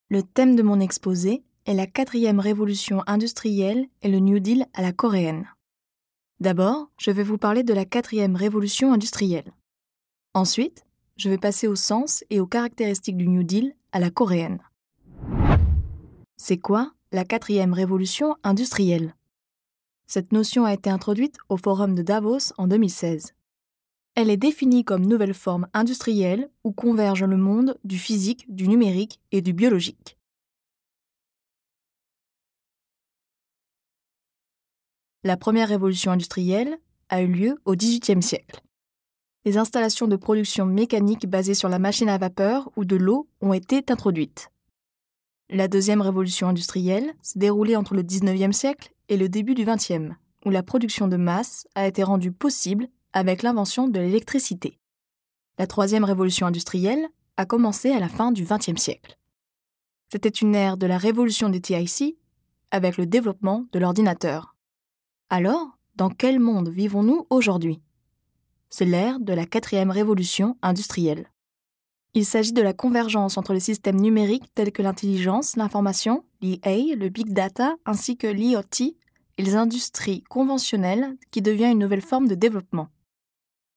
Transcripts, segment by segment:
Le thème de mon exposé est la 4e révolution industrielle et le New Deal à la coréenne. D'abord, je vais vous parler de la 4e révolution industrielle. Ensuite, je vais passer au sens et aux caractéristiques du New Deal à la coréenne. C'est quoi la 4e révolution industrielle? Cette notion a été introduite au Forum de Davos en 2016. Elle est définie comme nouvelle forme industrielle où convergent le monde du physique, du numérique et du biologique. La première révolution industrielle a eu lieu au XVIIIe siècle. Les installations de production mécanique basées sur la machine à vapeur ou de l'eau ont été introduites. La deuxième révolution industrielle s'est déroulée entre le XIXe siècle et le début du XXe, où la production de masse a été rendue possible avec l'invention de l'électricité. La troisième révolution industrielle a commencé à la fin du XXe siècle. C'était une ère de la révolution des TIC avec le développement de l'ordinateur. Alors, dans quel monde vivons-nous aujourd'hui? C'est l'ère de la 4e révolution industrielle. Il s'agit de la convergence entre les systèmes numériques tels que l'intelligence, l'information, l'IA, le big data, ainsi que l'IoT et les industries conventionnelles qui devient une nouvelle forme de développement.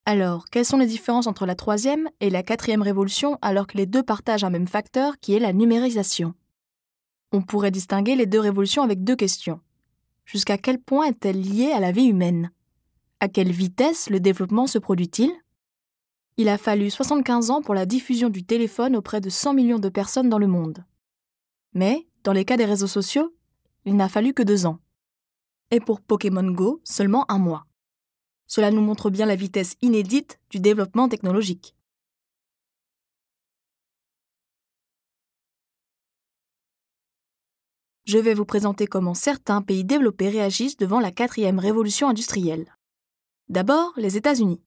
Alors, quelles sont les différences entre la 3e et la 4e révolution alors que les deux partagent un même facteur qui est la numérisation? On pourrait distinguer les deux révolutions avec deux questions. Jusqu'à quel point est-elle liée à la vie humaine? À quelle vitesse le développement se produit-il? Il a fallu 75 ans pour la diffusion du téléphone auprès de 100 millions de personnes dans le monde. Mais, dans les cas des réseaux sociaux, il n'a fallu que 2 ans. Et pour Pokémon Go, seulement 1 mois. Cela nous montre bien la vitesse inédite du développement technologique. Je vais vous présenter comment certains pays développés réagissent devant la 4e révolution industrielle. D'abord, les États-Unis.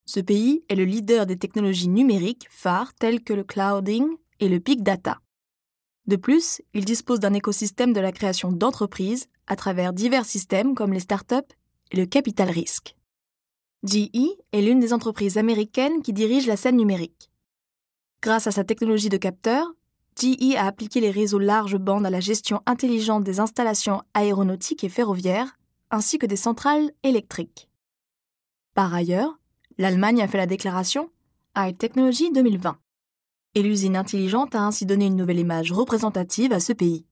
Ce pays est le leader des technologies numériques phares telles que le clouding et le big data. De plus, il dispose d'un écosystème de la création d'entreprises à travers divers systèmes comme les startups et le capital risque. GE est l'une des entreprises américaines qui dirige la scène numérique. Grâce à sa technologie de capteurs, GE a appliqué les réseaux large bande à la gestion intelligente des installations aéronautiques et ferroviaires, ainsi que des centrales électriques. Par ailleurs, l'Allemagne a fait la déclaration High Technology 2020. Et l'usine intelligente a ainsi donné une nouvelle image représentative à ce pays.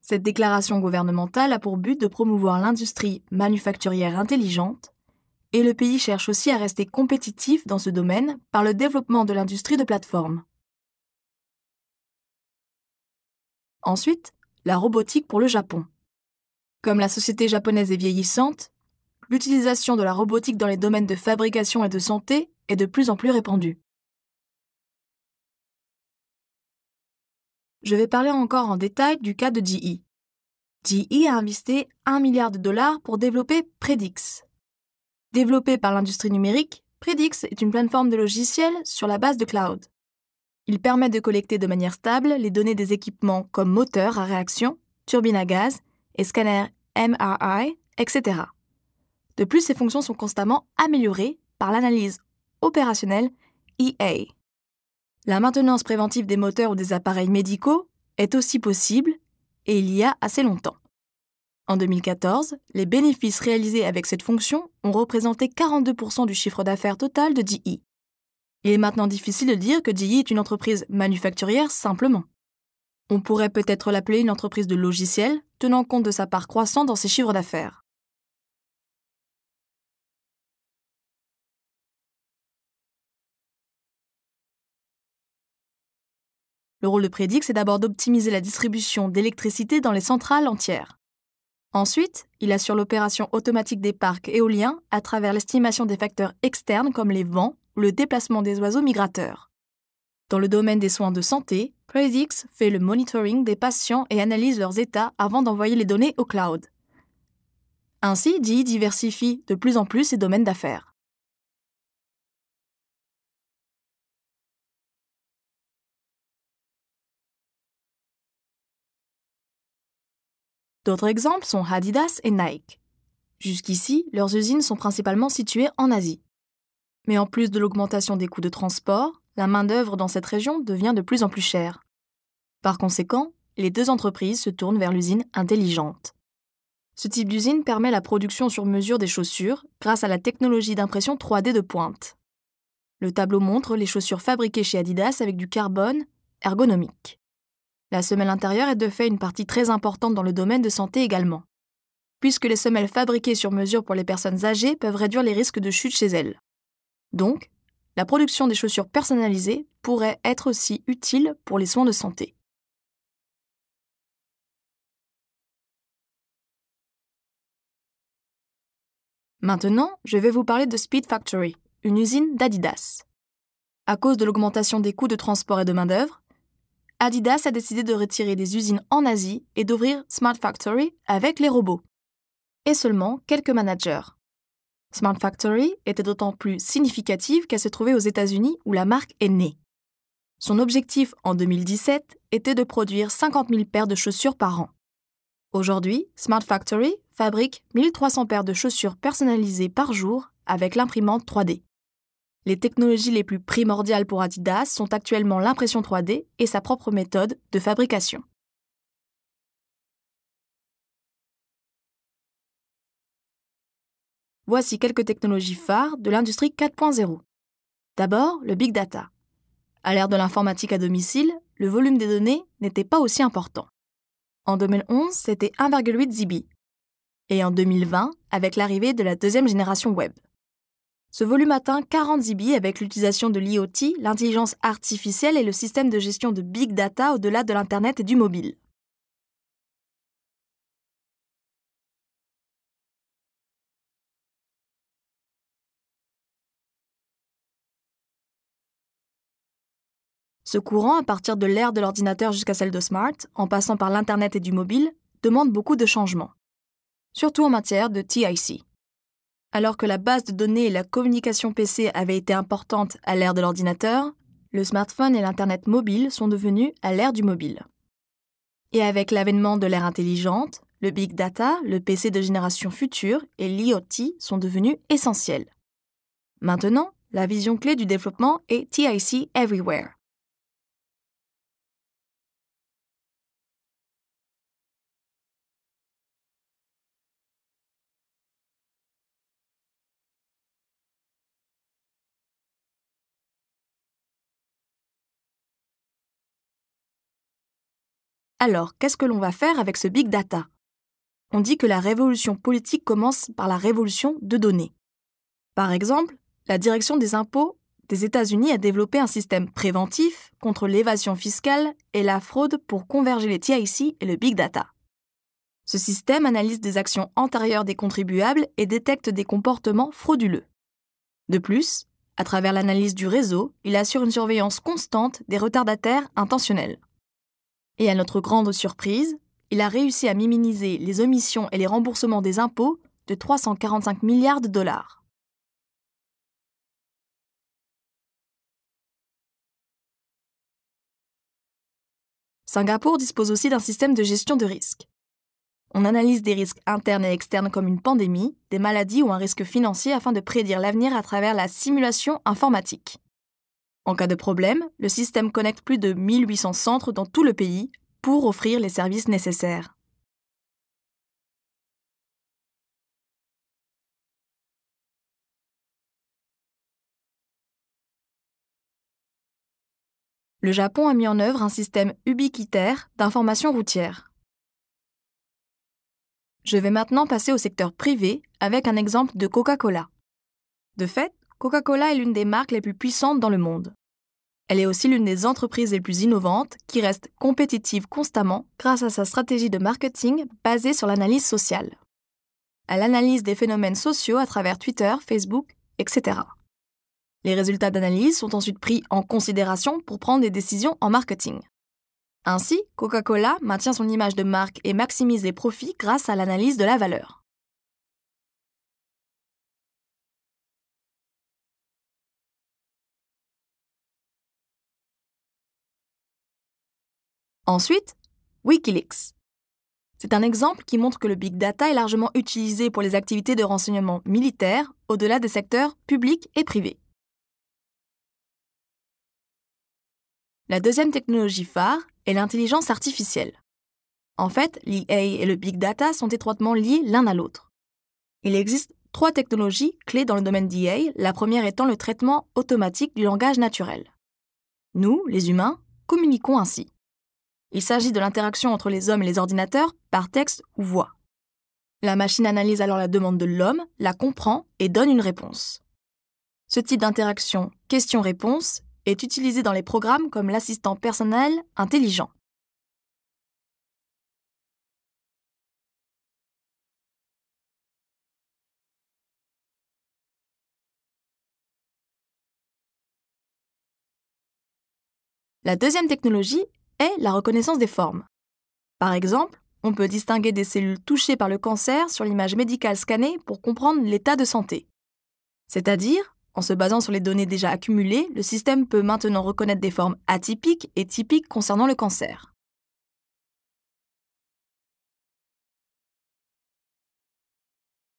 Cette déclaration gouvernementale a pour but de promouvoir l'industrie manufacturière intelligente, et le pays cherche aussi à rester compétitif dans ce domaine par le développement de l'industrie de plateforme. Ensuite, la robotique pour le Japon. Comme la société japonaise est vieillissante, l'utilisation de la robotique dans les domaines de fabrication et de santé est de plus en plus répandue. Je vais parler encore en détail du cas de GE. GE a investi $1 milliard pour développer Predix. Développé par l'industrie numérique, Predix est une plateforme de logiciels sur la base de cloud. Il permet de collecter de manière stable les données des équipements comme moteurs à réaction, turbines à gaz et scanners MRI, etc. De plus, ces fonctions sont constamment améliorées par l'analyse opérationnelle EA. La maintenance préventive des moteurs ou des appareils médicaux est aussi possible et il y a assez longtemps. En 2014, les bénéfices réalisés avec cette fonction ont représenté 42% du chiffre d'affaires total de GE. Il est maintenant difficile de dire que GE est une entreprise manufacturière simplement. On pourrait peut-être l'appeler une entreprise de logiciels, tenant compte de sa part croissante dans ses chiffres d'affaires. Le rôle de Predix est d'abord d'optimiser la distribution d'électricité dans les centrales entières. Ensuite, il assure l'opération automatique des parcs éoliens à travers l'estimation des facteurs externes comme les vents ou le déplacement des oiseaux migrateurs. Dans le domaine des soins de santé, Predix fait le monitoring des patients et analyse leurs états avant d'envoyer les données au cloud. Ainsi, GE diversifie de plus en plus ses domaines d'affaires. D'autres exemples sont Adidas et Nike. Jusqu'ici, leurs usines sont principalement situées en Asie. Mais en plus de l'augmentation des coûts de transport, la main-d'œuvre dans cette région devient de plus en plus chère. Par conséquent, les deux entreprises se tournent vers l'usine intelligente. Ce type d'usine permet la production sur mesure des chaussures grâce à la technologie d'impression 3D de pointe. Le tableau montre les chaussures fabriquées chez Adidas avec du carbone ergonomique. La semelle intérieure est de fait une partie très importante dans le domaine de santé également, puisque les semelles fabriquées sur mesure pour les personnes âgées peuvent réduire les risques de chute chez elles. Donc, la production des chaussures personnalisées pourrait être aussi utile pour les soins de santé. Maintenant, je vais vous parler de Speed Factory, une usine d'Adidas. À cause de l'augmentation des coûts de transport et de main-d'œuvre, Adidas a décidé de retirer des usines en Asie et d'ouvrir Smart Factory avec les robots. Et seulement quelques managers. Smart Factory était d'autant plus significative qu'elle se trouvait aux États-Unis où la marque est née. Son objectif en 2017 était de produire 50 000 paires de chaussures par an. Aujourd'hui, Smart Factory fabrique 1300 paires de chaussures personnalisées par jour avec l'imprimante 3D. Les technologies les plus primordiales pour Adidas sont actuellement l'impression 3D et sa propre méthode de fabrication. Voici quelques technologies phares de l'industrie 4.0. D'abord, le Big Data. À l'ère de l'informatique à domicile, le volume des données n'était pas aussi important. En 2011, c'était 1,8 ZB. Et en 2020, avec l'arrivée de la deuxième génération web. Ce volume atteint 40 ZB avec l'utilisation de l'IoT, l'intelligence artificielle et le système de gestion de Big Data au-delà de l'Internet et du mobile. Ce courant, à partir de l'ère de l'ordinateur jusqu'à celle de Smart, en passant par l'Internet et du mobile, demande beaucoup de changements, surtout en matière de TIC. Alors que la base de données et la communication PC avaient été importantes à l'ère de l'ordinateur, le smartphone et l'Internet mobile sont devenus à l'ère du mobile. Et avec l'avènement de l'ère intelligente, le Big Data, le PC de génération future et l'IoT sont devenus essentiels. Maintenant, la vision clé du développement est TIC Everywhere. Alors, qu'est-ce que l'on va faire avec ce Big Data ? On dit que la révolution politique commence par la révolution de données. Par exemple, la direction des impôts des États-Unis a développé un système préventif contre l'évasion fiscale et la fraude pour converger les TIC et le Big Data. Ce système analyse des actions antérieures des contribuables et détecte des comportements frauduleux. De plus, à travers l'analyse du réseau, il assure une surveillance constante des retardataires intentionnels. Et à notre grande surprise, il a réussi à minimiser les omissions et les remboursements des impôts de 345 milliards de dollars. Singapour dispose aussi d'un système de gestion de risques. On analyse des risques internes et externes comme une pandémie, des maladies ou un risque financier afin de prédire l'avenir à travers la simulation informatique. En cas de problème, le système connecte plus de 1800 centres dans tout le pays pour offrir les services nécessaires. Le Japon a mis en œuvre un système ubiquitaire d'information routière. Je vais maintenant passer au secteur privé avec un exemple de Coca-Cola. De fait, Coca-Cola est l'une des marques les plus puissantes dans le monde. Elle est aussi l'une des entreprises les plus innovantes qui reste compétitive constamment grâce à sa stratégie de marketing basée sur l'analyse sociale. Elle analyse des phénomènes sociaux à travers Twitter, Facebook, etc. Les résultats d'analyse sont ensuite pris en considération pour prendre des décisions en marketing. Ainsi, Coca-Cola maintient son image de marque et maximise les profits grâce à l'analyse de la valeur. Ensuite, Wikileaks. C'est un exemple qui montre que le Big Data est largement utilisé pour les activités de renseignement militaire au-delà des secteurs publics et privés. La deuxième technologie phare et l'intelligence artificielle. En fait, l'IA et le big data sont étroitement liés l'un à l'autre. Il existe 3 technologies clés dans le domaine d'IA, la première étant le traitement automatique du langage naturel. Nous, les humains, communiquons ainsi. Il s'agit de l'interaction entre les hommes et les ordinateurs par texte ou voix. La machine analyse alors la demande de l'homme, la comprend et donne une réponse. Ce type d'interaction question-réponse est utilisé dans les programmes comme l'assistant personnel intelligent. La deuxième technologie est la reconnaissance des formes. Par exemple, on peut distinguer des cellules touchées par le cancer sur l'image médicale scannée pour comprendre l'état de santé. C'est-à-dire, en se basant sur les données déjà accumulées, le système peut maintenant reconnaître des formes atypiques et typiques concernant le cancer.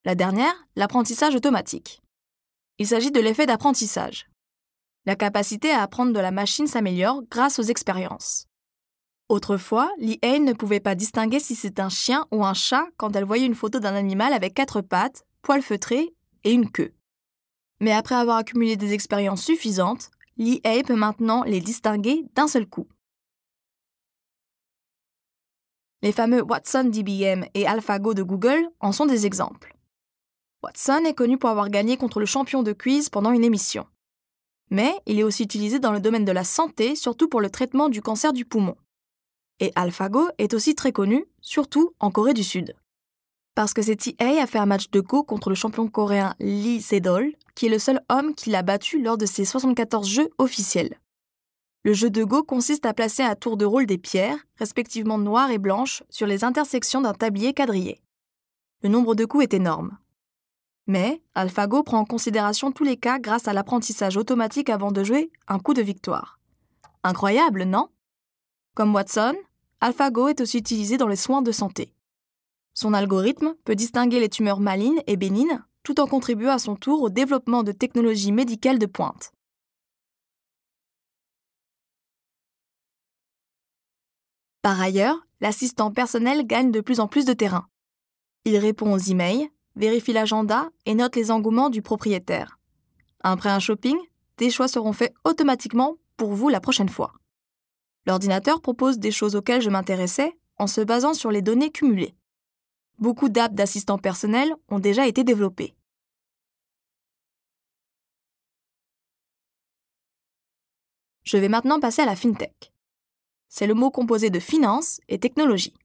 La dernière, l'apprentissage automatique. Il s'agit de l'effet d'apprentissage. La capacité à apprendre de la machine s'améliore grâce aux expériences. Autrefois, l'IA ne pouvait pas distinguer si c'est un chien ou un chat quand elle voyait une photo d'un animal avec 4 pattes, poils feutrés et une queue. Mais après avoir accumulé des expériences suffisantes, l'IA peut maintenant les distinguer d'un seul coup. Les fameux Watson DBM et AlphaGo de Google en sont des exemples. Watson est connu pour avoir gagné contre le champion de quiz pendant une émission. Mais il est aussi utilisé dans le domaine de la santé, surtout pour le traitement du cancer du poumon. Et AlphaGo est aussi très connu, surtout en Corée du Sud. Parce que cette IA a fait un match de Go contre le champion coréen Lee Sedol, qui est le seul homme qui l'a battu lors de ses 74 jeux officiels. Le jeu de Go consiste à placer à tour de rôle des pierres, respectivement noires et blanches, sur les intersections d'un tablier quadrillé. Le nombre de coups est énorme. Mais AlphaGo prend en considération tous les cas grâce à l'apprentissage automatique avant de jouer un coup de victoire. Incroyable, non? Comme Watson, AlphaGo est aussi utilisé dans les soins de santé. Son algorithme peut distinguer les tumeurs malignes et bénignes, tout en contribuant à son tour au développement de technologies médicales de pointe. Par ailleurs, l'assistant personnel gagne de plus en plus de terrain. Il répond aux emails, vérifie l'agenda et note les engouements du propriétaire. Après un shopping, des choix seront faits automatiquement pour vous la prochaine fois. L'ordinateur propose des choses auxquelles je m'intéressais en se basant sur les données cumulées. Beaucoup d'apps d'assistants personnels ont déjà été développées. Je vais maintenant passer à la FinTech. C'est le mot composé de finance et technologie.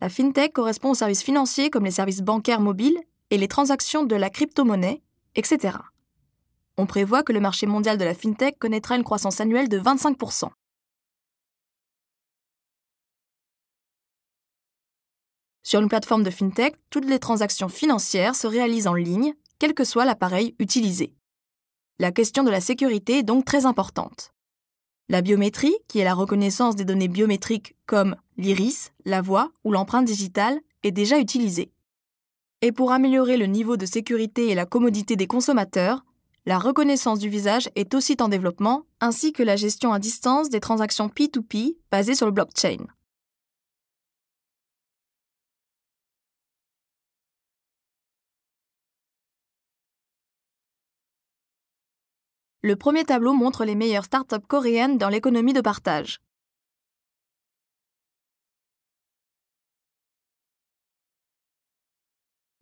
La FinTech correspond aux services financiers comme les services bancaires mobiles et les transactions de la crypto-monnaie, etc. On prévoit que le marché mondial de la FinTech connaîtra une croissance annuelle de 25%. Sur une plateforme de FinTech, toutes les transactions financières se réalisent en ligne, quel que soit l'appareil utilisé. La question de la sécurité est donc très importante. La biométrie, qui est la reconnaissance des données biométriques comme l'iris, la voix ou l'empreinte digitale, est déjà utilisée. Et pour améliorer le niveau de sécurité et la commodité des consommateurs, la reconnaissance du visage est aussi en développement, ainsi que la gestion à distance des transactions P2P basées sur le blockchain. Le premier tableau montre les meilleures startups coréennes dans l'économie de partage.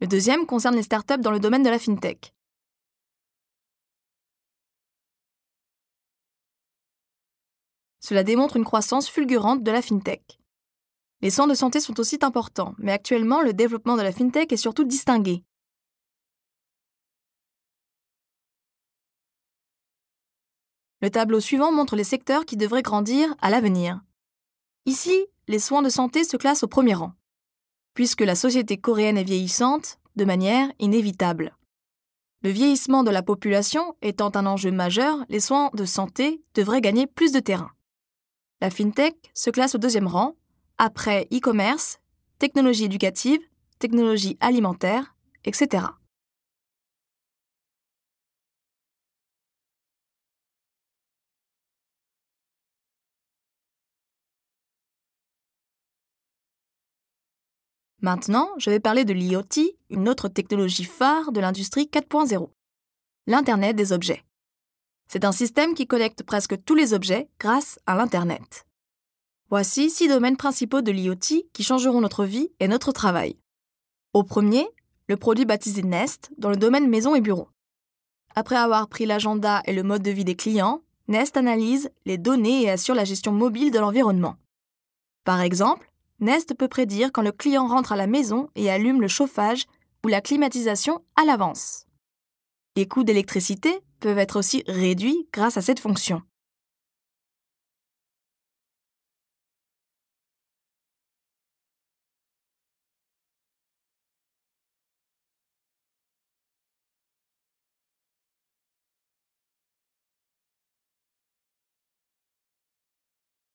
Le deuxième concerne les startups dans le domaine de la FinTech. Cela démontre une croissance fulgurante de la FinTech. Les soins de santé sont aussi importants, mais actuellement, le développement de la FinTech est surtout distingué. Le tableau suivant montre les secteurs qui devraient grandir à l'avenir. Ici, les soins de santé se classent au premier rang, puisque la société coréenne est vieillissante de manière inévitable. Le vieillissement de la population étant un enjeu majeur, les soins de santé devraient gagner plus de terrain. La FinTech se classe au deuxième rang, après e-commerce, technologie éducative, technologie alimentaire, etc. Maintenant, je vais parler de l'IoT, une autre technologie phare de l'industrie 4.0. L'Internet des objets. C'est un système qui connecte presque tous les objets grâce à l'Internet. Voici 6 domaines principaux de l'IoT qui changeront notre vie et notre travail. Au premier, le produit baptisé Nest dans le domaine maison et bureau. Après avoir pris l'agenda et le mode de vie des clients, Nest analyse les données et assure la gestion mobile de l'environnement. Par exemple, Nest peut prédire quand le client rentre à la maison et allume le chauffage ou la climatisation à l'avance. Les coûts d'électricité peuvent être aussi réduits grâce à cette fonction.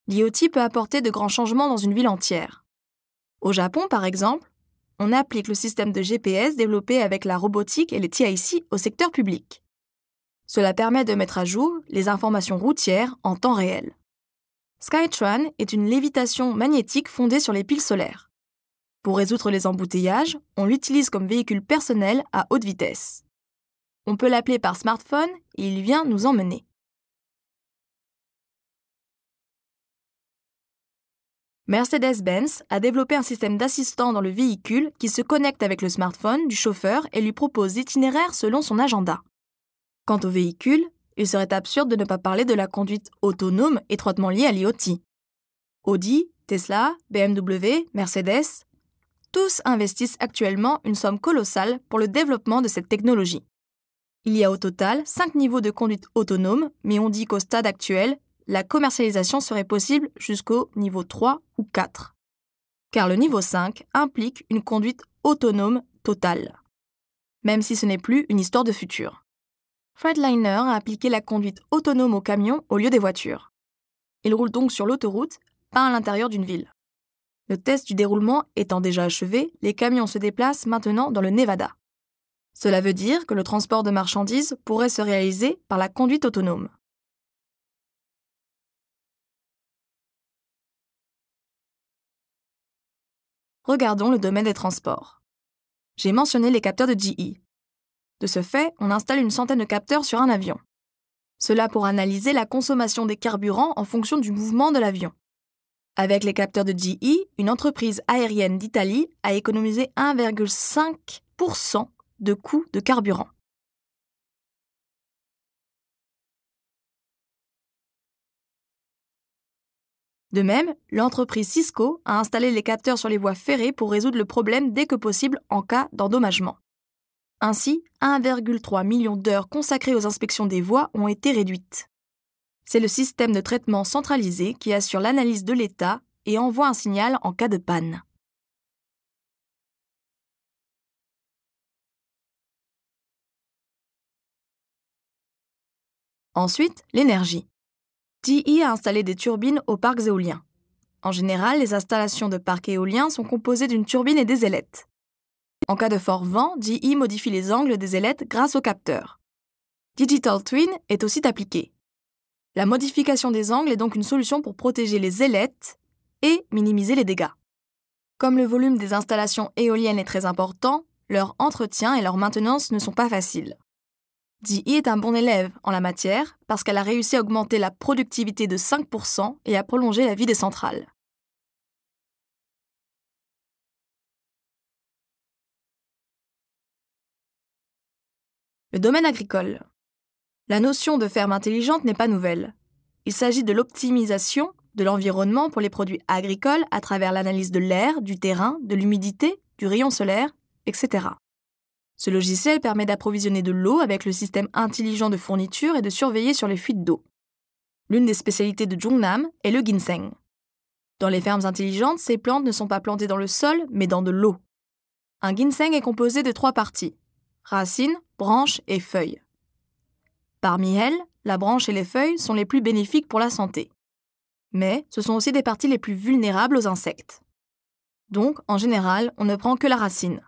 L'IoT peut apporter de grands changements dans une ville entière. Au Japon, par exemple, on applique le système de GPS développé avec la robotique et les TIC au secteur public. Cela permet de mettre à jour les informations routières en temps réel. Skytran est une lévitation magnétique fondée sur les piles solaires. Pour résoudre les embouteillages, on l'utilise comme véhicule personnel à haute vitesse. On peut l'appeler par smartphone et il vient nous emmener. Mercedes-Benz a développé un système d'assistant dans le véhicule qui se connecte avec le smartphone du chauffeur et lui propose l'itinéraire selon son agenda. Quant au véhicule, il serait absurde de ne pas parler de la conduite autonome étroitement liée à l'IoT. Audi, Tesla, BMW, Mercedes, tous investissent actuellement une somme colossale pour le développement de cette technologie. Il y a au total 5 niveaux de conduite autonome, mais on dit qu'au stade actuel, la commercialisation serait possible jusqu'au niveau 3 ou 4. Car le niveau 5 implique une conduite autonome totale. Même si ce n'est plus une histoire de futur. Freightliner a appliqué la conduite autonome aux camions au lieu des voitures. Ils roulent donc sur l'autoroute, pas à l'intérieur d'une ville. Le test du déroulement étant déjà achevé, les camions se déplacent maintenant dans le Nevada. Cela veut dire que le transport de marchandises pourrait se réaliser par la conduite autonome. Regardons le domaine des transports. J'ai mentionné les capteurs de GE. De ce fait, on installe une centaine de capteurs sur un avion. Cela pour analyser la consommation des carburants en fonction du mouvement de l'avion. Avec les capteurs de GE, une entreprise aérienne d'Italie a économisé 1,5% de coût de carburant. De même, l'entreprise Cisco a installé les capteurs sur les voies ferrées pour résoudre le problème dès que possible en cas d'endommagement. Ainsi, 1,3 million d'heures consacrées aux inspections des voies ont été réduites. C'est le système de traitement centralisé qui assure l'analyse de l'état et envoie un signal en cas de panne. Ensuite, l'énergie. GE a installé des turbines aux parcs éoliens. En général, les installations de parcs éoliens sont composées d'une turbine et des ailettes. En cas de fort vent, GE modifie les angles des ailettes grâce au capteur. Digital Twin est aussi appliqué. La modification des angles est donc une solution pour protéger les ailettes et minimiser les dégâts. Comme le volume des installations éoliennes est très important, leur entretien et leur maintenance ne sont pas faciles. GE est un bon élève en la matière parce qu'elle a réussi à augmenter la productivité de 5% et à prolonger la vie des centrales. Le domaine agricole. La notion de ferme intelligente n'est pas nouvelle. Il s'agit de l'optimisation de l'environnement pour les produits agricoles à travers l'analyse de l'air, du terrain, de l'humidité, du rayon solaire, etc. Ce logiciel permet d'approvisionner de l'eau avec le système intelligent de fourniture et de surveiller sur les fuites d'eau. L'une des spécialités de Jungnam est le ginseng. Dans les fermes intelligentes, ces plantes ne sont pas plantées dans le sol, mais dans de l'eau. Un ginseng est composé de 3 parties: racines, branches et feuilles. Parmi elles, la branche et les feuilles sont les plus bénéfiques pour la santé. Mais ce sont aussi des parties les plus vulnérables aux insectes. Donc, en général, on ne prend que la racine.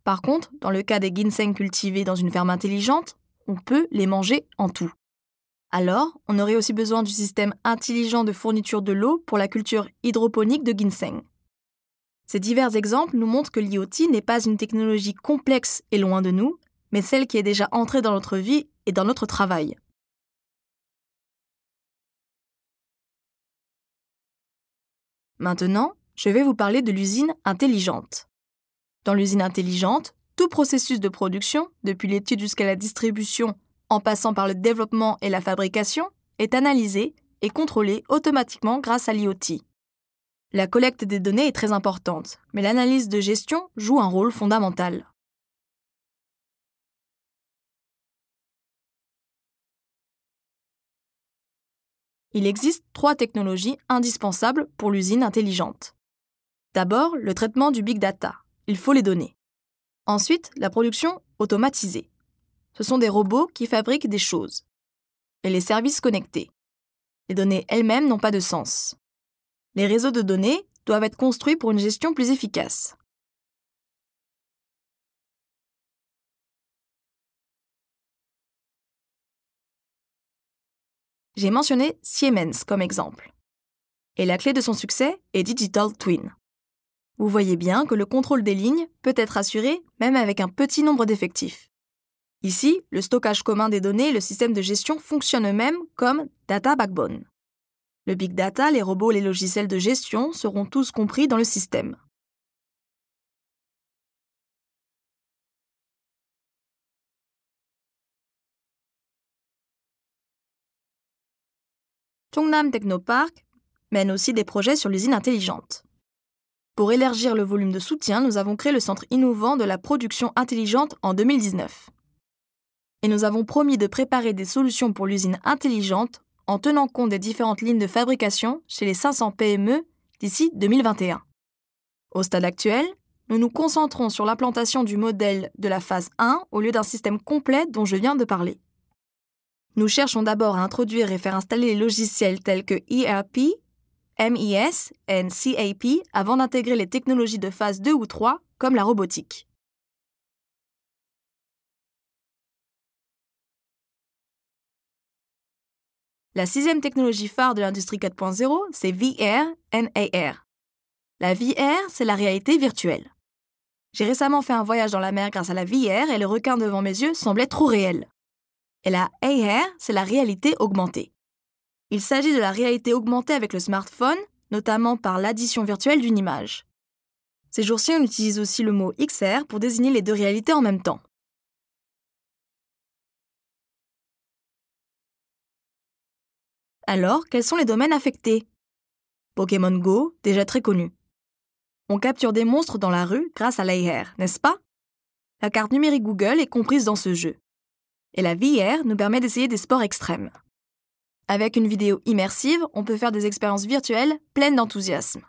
Par contre, dans le cas des ginseng cultivés dans une ferme intelligente, on peut les manger en tout. Alors, on aurait aussi besoin du système intelligent de fourniture de l'eau pour la culture hydroponique de ginseng. Ces divers exemples nous montrent que l'IoT n'est pas une technologie complexe et loin de nous, mais celle qui est déjà entrée dans notre vie et dans notre travail. Maintenant, je vais vous parler de l'usine intelligente. Dans l'usine intelligente, tout processus de production, depuis l'étude jusqu'à la distribution, en passant par le développement et la fabrication, est analysé et contrôlé automatiquement grâce à l'IoT. La collecte des données est très importante, mais l'analyse de gestion joue un rôle fondamental. Il existe 3 technologies indispensables pour l'usine intelligente. D'abord, le traitement du big data. Il faut les données. Ensuite, la production automatisée. Ce sont des robots qui fabriquent des choses. Et les services connectés. Les données elles-mêmes n'ont pas de sens. Les réseaux de données doivent être construits pour une gestion plus efficace. J'ai mentionné Siemens comme exemple. Et la clé de son succès est Digital Twin. Vous voyez bien que le contrôle des lignes peut être assuré même avec un petit nombre d'effectifs. Ici, le stockage commun des données et le système de gestion fonctionnent eux-mêmes comme Data Backbone. Le big data, les robots et les logiciels de gestion seront tous compris dans le système. Cheongnam Technopark mène aussi des projets sur l'usine intelligente. Pour élargir le volume de soutien, nous avons créé le Centre innovant de la production intelligente en 2019. Et nous avons promis de préparer des solutions pour l'usine intelligente en tenant compte des différentes lignes de fabrication chez les 500 PME d'ici 2021. Au stade actuel, nous nous concentrons sur l'implantation du modèle de la phase 1 au lieu d'un système complet dont je viens de parler. Nous cherchons d'abord à introduire et faire installer les logiciels tels que ERP, MES et CAP avant d'intégrer les technologies de phase 2 ou 3 comme la robotique. La 6e technologie phare de l'industrie 4.0, c'est VR et AR. La VR, c'est la réalité virtuelle. J'ai récemment fait un voyage dans la mer grâce à la VR et le requin devant mes yeux semblait trop réel. Et la AR, c'est la réalité augmentée. Il s'agit de la réalité augmentée avec le smartphone, notamment par l'addition virtuelle d'une image. Ces jours-ci, on utilise aussi le mot XR pour désigner les deux réalités en même temps. Alors, quels sont les domaines affectés ? Pokémon Go, déjà très connu. On capture des monstres dans la rue grâce à l'AR, n'est-ce pas ? La carte numérique Google est comprise dans ce jeu. Et la VR nous permet d'essayer des sports extrêmes. Avec une vidéo immersive, on peut faire des expériences virtuelles pleines d'enthousiasme.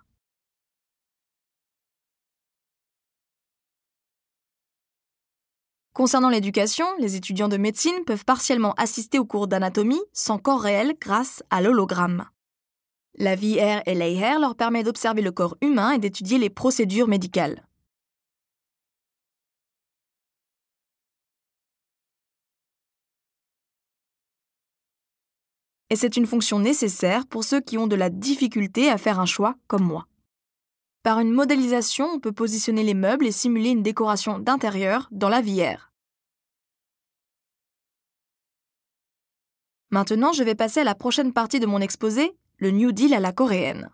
Concernant l'éducation, les étudiants de médecine peuvent partiellement assister aux cours d'anatomie sans corps réel grâce à l'hologramme. La VR et l'AR leur permet d'observer le corps humain et d'étudier les procédures médicales. Et c'est une fonction nécessaire pour ceux qui ont de la difficulté à faire un choix comme moi. Par une modélisation, on peut positionner les meubles et simuler une décoration d'intérieur dans la VR. Maintenant, je vais passer à la prochaine partie de mon exposé, le New Deal à la coréenne.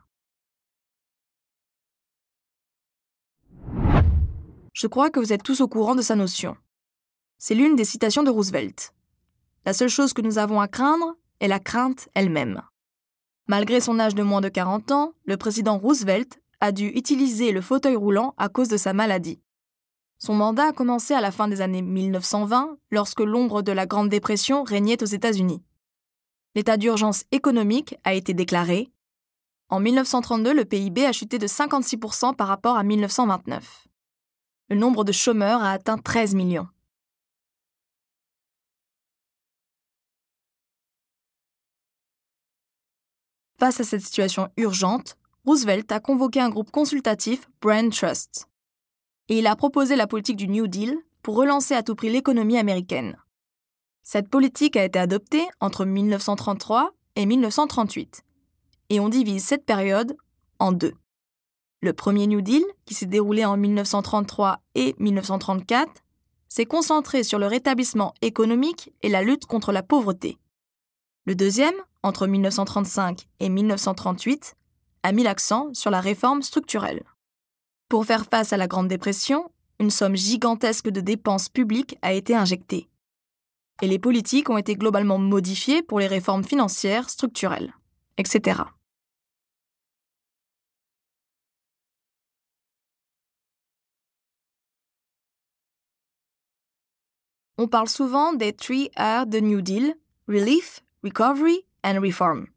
Je crois que vous êtes tous au courant de sa notion. C'est l'une des citations de Roosevelt. La seule chose que nous avons à craindre est la crainte elle-même. Malgré son âge de moins de 40 ans, le président Roosevelt a dû utiliser le fauteuil roulant à cause de sa maladie. Son mandat a commencé à la fin des années 1920, lorsque l'ombre de la Grande Dépression régnait aux États-Unis. L'état d'urgence économique a été déclaré. En 1932, le PIB a chuté de 56% par rapport à 1929. Le nombre de chômeurs a atteint 13 millions. Face à cette situation urgente, Roosevelt a convoqué un groupe consultatif, Brain Trust. Et il a proposé la politique du New Deal pour relancer à tout prix l'économie américaine. Cette politique a été adoptée entre 1933 et 1938. Et on divise cette période en deux. Le premier New Deal, qui s'est déroulé en 1933 et 1934, s'est concentré sur le rétablissement économique et la lutte contre la pauvreté. Le deuxième, entre 1935 et 1938, a mis l'accent sur la réforme structurelle. Pour faire face à la Grande Dépression, une somme gigantesque de dépenses publiques a été injectée. Et les politiques ont été globalement modifiées pour les réformes financières, structurelles, etc. On parle souvent des 3 R de New Deal, Relief, Recovery and Reform.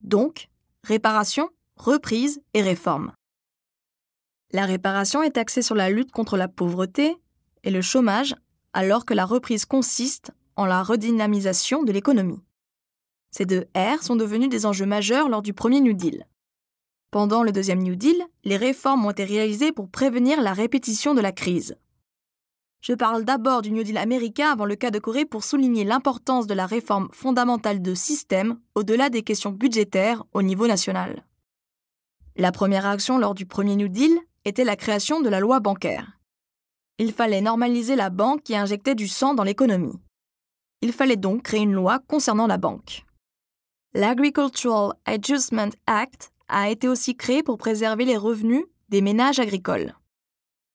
Donc, réparation, reprise et réforme. La réparation est axée sur la lutte contre la pauvreté et le chômage, alors que la reprise consiste en la redynamisation de l'économie. Ces 2 R sont devenus des enjeux majeurs lors du premier New Deal. Pendant le deuxième New Deal, les réformes ont été réalisées pour prévenir la répétition de la crise. Je parle d'abord du New Deal américain avant le cas de Corée pour souligner l'importance de la réforme fondamentale de système au-delà des questions budgétaires au niveau national. La première action lors du premier New Deal était la création de la loi bancaire. Il fallait normaliser la banque qui injectait du sang dans l'économie. Il fallait donc créer une loi concernant la banque. L'Agricultural Adjustment Act a été aussi créé pour préserver les revenus des ménages agricoles.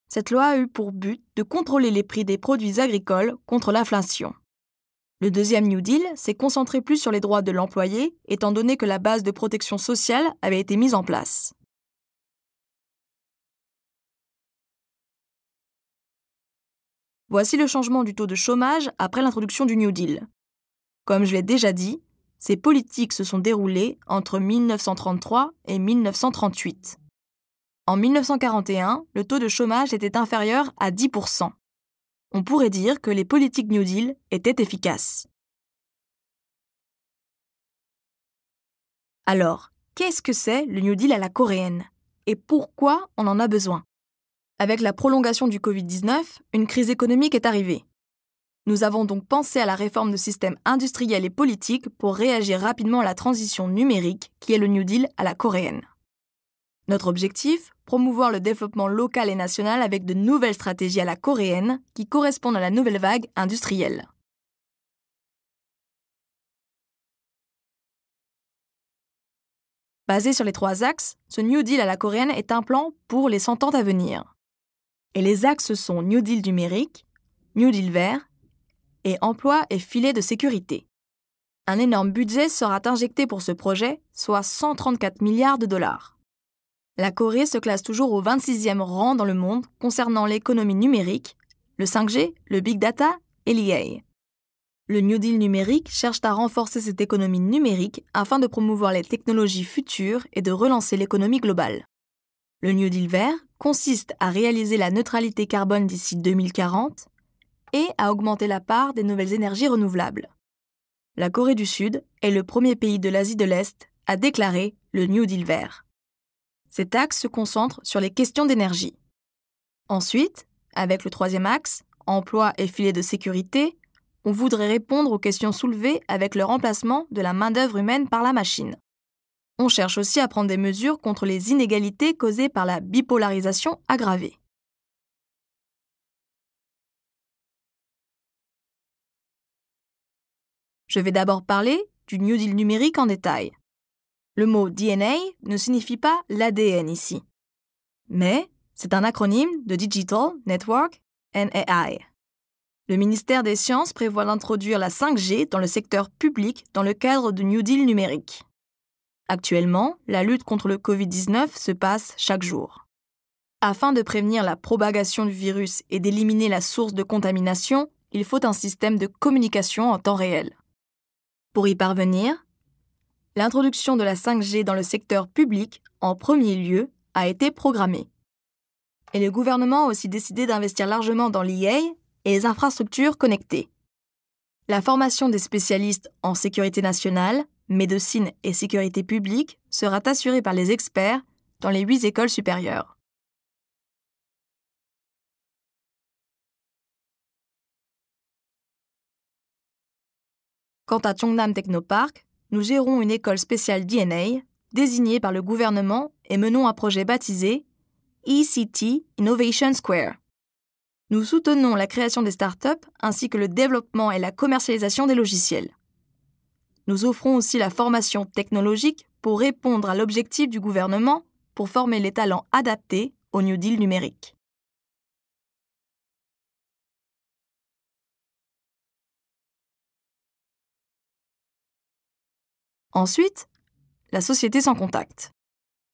Cette loi a eu pour but de contrôler les prix des produits agricoles contre l'inflation. Le deuxième New Deal s'est concentré plus sur les droits de l'employé, étant donné que la base de protection sociale avait été mise en place. Voici le changement du taux de chômage après l'introduction du New Deal. Comme je l'ai déjà dit, ces politiques se sont déroulées entre 1933 et 1938. En 1941, le taux de chômage était inférieur à 10%. On pourrait dire que les politiques New Deal étaient efficaces. Alors, qu'est-ce que c'est le New Deal à la coréenne? Et pourquoi on en a besoin? Avec la prolongation du Covid-19, une crise économique est arrivée. Nous avons donc pensé à la réforme de système industriel et politique pour réagir rapidement à la transition numérique qui est le New Deal à la coréenne. Notre objectif, promouvoir le développement local et national avec de nouvelles stratégies à la coréenne qui correspondent à la nouvelle vague industrielle. Basé sur les 3 axes, ce New Deal à la coréenne est un plan pour les 100 ans à venir. Et les axes sont New Deal numérique, New Deal vert et emploi et filet de sécurité. Un énorme budget sera injecté pour ce projet, soit 134 milliards de dollars. La Corée se classe toujours au 26e rang dans le monde concernant l'économie numérique, le 5G, le Big Data et l'IA. Le New Deal numérique cherche à renforcer cette économie numérique afin de promouvoir les technologies futures et de relancer l'économie globale. Le New Deal vert consiste à réaliser la neutralité carbone d'ici 2040 et à augmenter la part des nouvelles énergies renouvelables. La Corée du Sud est le premier pays de l'Asie de l'Est à déclarer le New Deal vert. Cet axe se concentre sur les questions d'énergie. Ensuite, avec le 3e axe, emploi et filet de sécurité, on voudrait répondre aux questions soulevées avec le remplacement de la main-d'œuvre humaine par la machine. On cherche aussi à prendre des mesures contre les inégalités causées par la bipolarisation aggravée. Je vais d'abord parler du New Deal numérique en détail. Le mot DNA ne signifie pas l'ADN ici, mais c'est un acronyme de Digital Network and AI. Le ministère des Sciences prévoit d'introduire la 5G dans le secteur public dans le cadre du New Deal numérique. Actuellement, la lutte contre le Covid-19 se passe chaque jour. Afin de prévenir la propagation du virus et d'éliminer la source de contamination, il faut un système de communication en temps réel. Pour y parvenir, l'introduction de la 5G dans le secteur public, en premier lieu, a été programmée. Et le gouvernement a aussi décidé d'investir largement dans l'IA et les infrastructures connectées. La formation des spécialistes en sécurité nationale, médecine et sécurité publique sera assurée par les experts dans les 8 écoles supérieures. Quant à Cheongdam Technopark, nous gérons une école spéciale DNA désignée par le gouvernement et menons un projet baptisé ECT Innovation Square. Nous soutenons la création des startups ainsi que le développement et la commercialisation des logiciels. Nous offrons aussi la formation technologique pour répondre à l'objectif du gouvernement pour former les talents adaptés au New Deal numérique. Ensuite, la société sans contact.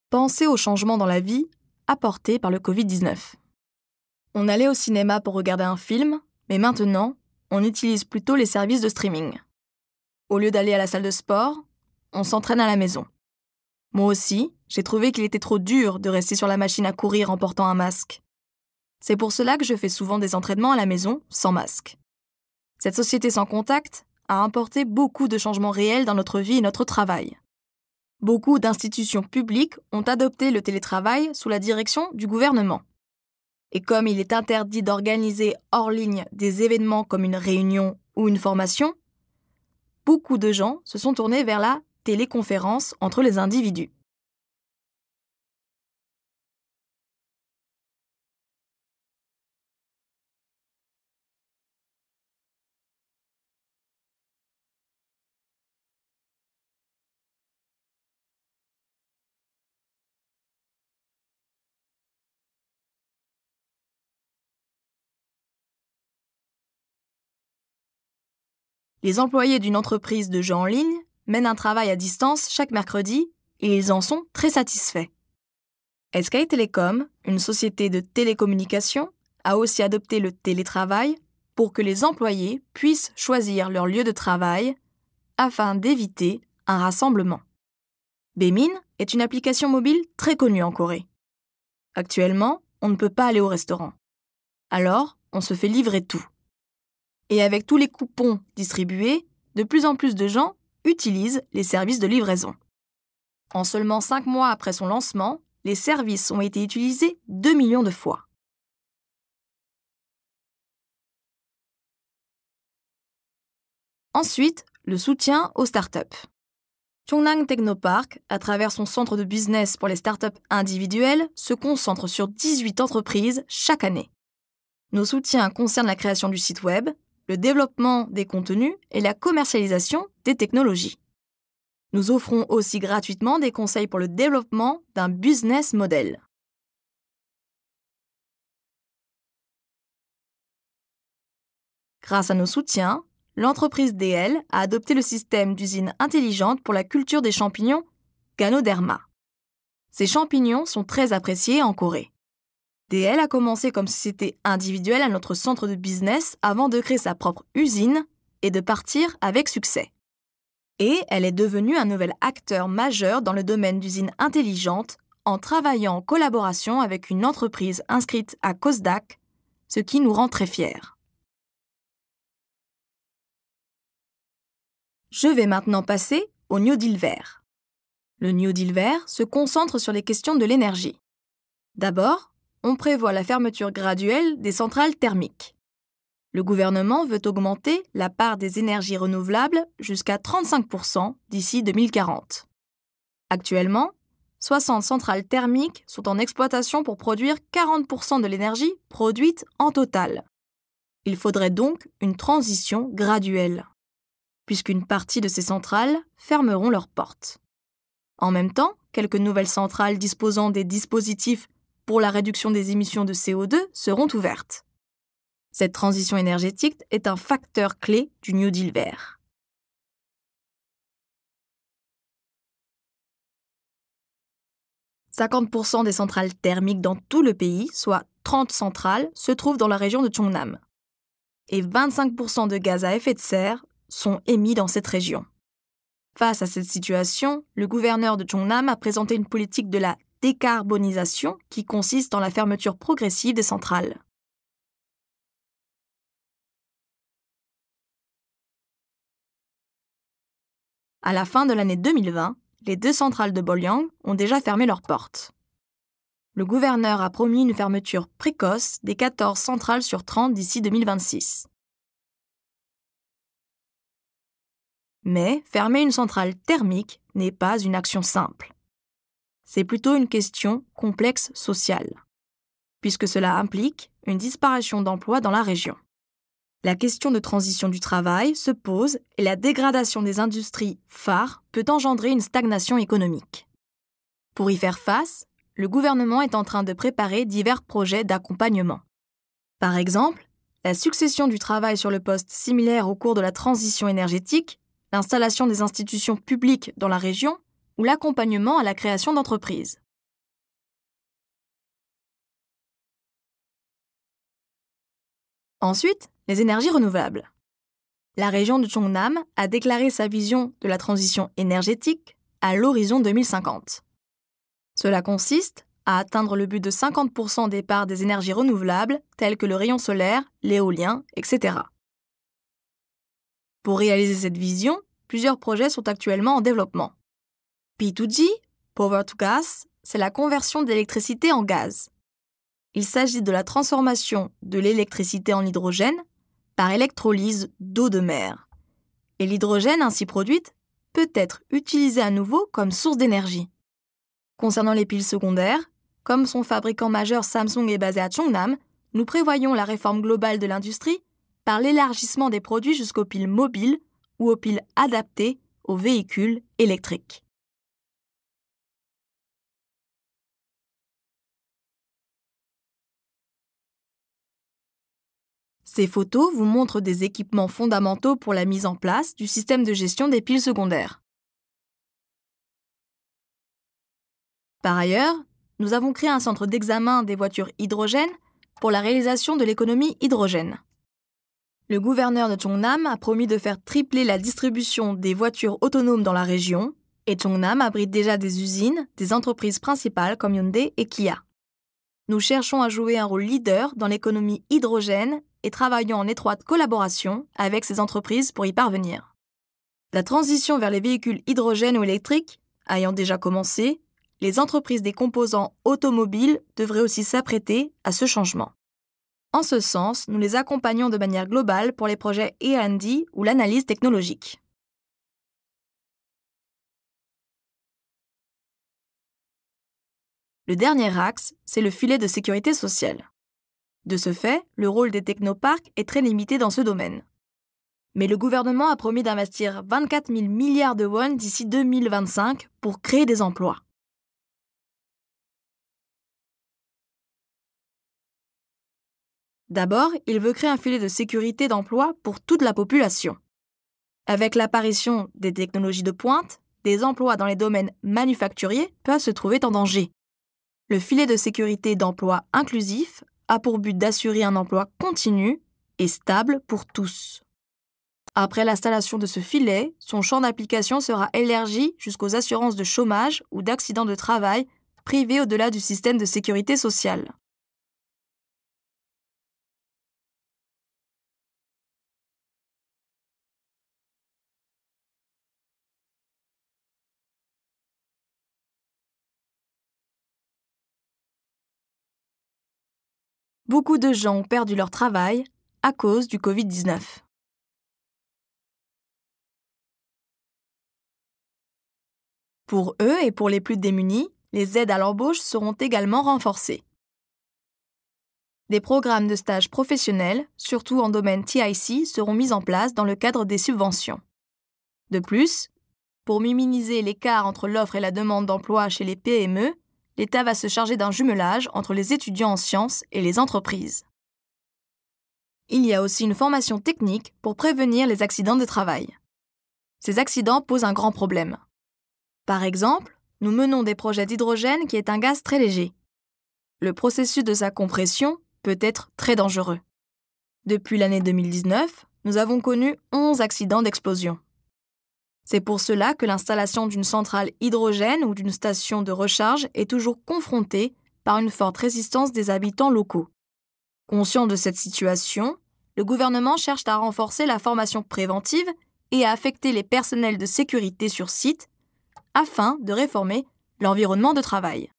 Pensez aux changements dans la vie apportés par le Covid-19. On allait au cinéma pour regarder un film, mais maintenant, on utilise plutôt les services de streaming. Au lieu d'aller à la salle de sport, on s'entraîne à la maison. Moi aussi, j'ai trouvé qu'il était trop dur de rester sur la machine à courir en portant un masque. C'est pour cela que je fais souvent des entraînements à la maison sans masque. Cette société sans contact a apporté beaucoup de changements réels dans notre vie et notre travail. Beaucoup d'institutions publiques ont adopté le télétravail sous la direction du gouvernement. Et comme il est interdit d'organiser hors ligne des événements comme une réunion ou une formation, beaucoup de gens se sont tournés vers la téléconférence entre les individus. Les employés d'une entreprise de jeux en ligne mènent un travail à distance chaque mercredi et ils en sont très satisfaits. SK Telecom, une société de télécommunications, a aussi adopté le télétravail pour que les employés puissent choisir leur lieu de travail afin d'éviter un rassemblement. Baemin est une application mobile très connue en Corée. Actuellement, on ne peut pas aller au restaurant. Alors, on se fait livrer tout. Et avec tous les coupons distribués, de plus en plus de gens utilisent les services de livraison. En seulement 5 mois après son lancement, les services ont été utilisés 2 millions de fois. Ensuite, le soutien aux startups. Cheongnam Technopark, à travers son centre de business pour les startups individuelles, se concentre sur 18 entreprises chaque année. Nos soutiens concernent la création du site web, le développement des contenus et la commercialisation des technologies. Nous offrons aussi gratuitement des conseils pour le développement d'un business model. Grâce à nos soutiens, l'entreprise DL a adopté le système d'usine intelligente pour la culture des champignons Ganoderma. Ces champignons sont très appréciés en Corée. DL a commencé comme société individuelle à notre centre de business avant de créer sa propre usine et de partir avec succès. Et elle est devenue un nouvel acteur majeur dans le domaine d'usines intelligentes en travaillant en collaboration avec une entreprise inscrite à KOSDAQ, ce qui nous rend très fiers. Je vais maintenant passer au New Deal vert. Le New Deal vert se concentre sur les questions de l'énergie. D'abord, on prévoit la fermeture graduelle des centrales thermiques. Le gouvernement veut augmenter la part des énergies renouvelables jusqu'à 35% d'ici 2040. Actuellement, 60 centrales thermiques sont en exploitation pour produire 40% de l'énergie produite en total. Il faudrait donc une transition graduelle, puisqu'une partie de ces centrales fermeront leurs portes. En même temps, quelques nouvelles centrales disposant des dispositifs pour la réduction des émissions de CO2 seront ouvertes. Cette transition énergétique est un facteur clé du New Deal vert. « 50% des centrales thermiques dans tout le pays, soit 30 centrales, se trouvent dans la région de Cheongnam. Et 25% de gaz à effet de serre sont émis dans cette région. Face à cette situation, le gouverneur de Cheongnam a présenté une politique de la décarbonisation qui consiste en la fermeture progressive des centrales. À la fin de l'année 2020, les 2 centrales de Bolyang ont déjà fermé leurs portes. Le gouverneur a promis une fermeture précoce des 14 centrales sur 30 d'ici 2026. Mais fermer une centrale thermique n'est pas une action simple. c'est plutôt une question complexe sociale, puisque cela implique une disparition d'emplois dans la région. La question de transition du travail se pose et la dégradation des industries phares peut engendrer une stagnation économique. Pour y faire face, le gouvernement est en train de préparer divers projets d'accompagnement. Par exemple, la succession du travail sur le poste similaire au cours de la transition énergétique, l'installation des institutions publiques dans la région ou l'accompagnement à la création d'entreprises. Ensuite, les énergies renouvelables. La région de Cheongnam a déclaré sa vision de la transition énergétique à l'horizon 2050. Cela consiste à atteindre le but de 50% des parts des énergies renouvelables telles que le rayon solaire, l'éolien, etc. Pour réaliser cette vision, plusieurs projets sont actuellement en développement. P2G, Power to Gas, c'est la conversion d'électricité en gaz. Il s'agit de la transformation de l'électricité en hydrogène par électrolyse d'eau de mer. Et l'hydrogène ainsi produite peut être utilisé à nouveau comme source d'énergie. Concernant les piles secondaires, comme son fabricant majeur Samsung est basé à Cheongnam, nous prévoyons la réforme globale de l'industrie par l'élargissement des produits jusqu'aux piles mobiles ou aux piles adaptées aux véhicules électriques. Ces photos vous montrent des équipements fondamentaux pour la mise en place du système de gestion des piles secondaires. Par ailleurs, nous avons créé un centre d'examen des voitures hydrogène pour la réalisation de l'économie hydrogène. Le gouverneur de Cheongnam a promis de faire tripler la distribution des voitures autonomes dans la région, et Cheongnam abrite déjà des usines, des entreprises principales comme Hyundai et Kia. Nous cherchons à jouer un rôle leader dans l'économie hydrogène et travaillons en étroite collaboration avec ces entreprises pour y parvenir. La transition vers les véhicules hydrogène ou électriques ayant déjà commencé, les entreprises des composants automobiles devraient aussi s'apprêter à ce changement. En ce sens, nous les accompagnons de manière globale pour les projets R&D ou l'analyse technologique. Le dernier axe, c'est le filet de sécurité sociale. De ce fait, le rôle des technoparcs est très limité dans ce domaine. Mais le gouvernement a promis d'investir 24 000 milliards de won d'ici 2025 pour créer des emplois. D'abord, il veut créer un filet de sécurité d'emploi pour toute la population. Avec l'apparition des technologies de pointe, des emplois dans les domaines manufacturiers peuvent se trouver en danger. Le filet de sécurité d'emploi inclusif a pour but d'assurer un emploi continu et stable pour tous. Après l'installation de ce filet, son champ d'application sera élargi jusqu'aux assurances de chômage ou d'accidents de travail privées au-delà du système de sécurité sociale. Beaucoup de gens ont perdu leur travail à cause du Covid-19. Pour eux et pour les plus démunis, les aides à l'embauche seront également renforcées. Des programmes de stage professionnels, surtout en domaine TIC, seront mis en place dans le cadre des subventions. De plus, pour minimiser l'écart entre l'offre et la demande d'emploi chez les PME, l'État va se charger d'un jumelage entre les étudiants en sciences et les entreprises. Il y a aussi une formation technique pour prévenir les accidents de travail. Ces accidents posent un grand problème. Par exemple, nous menons des projets d'hydrogène qui est un gaz très léger. Le processus de sa compression peut être très dangereux. Depuis l'année 2019, nous avons connu 11 accidents d'explosion. C'est pour cela que l'installation d'une centrale hydrogène ou d'une station de recharge est toujours confrontée par une forte résistance des habitants locaux. Conscient de cette situation, le gouvernement cherche à renforcer la formation préventive et à affecter les personnels de sécurité sur site afin de réformer l'environnement de travail.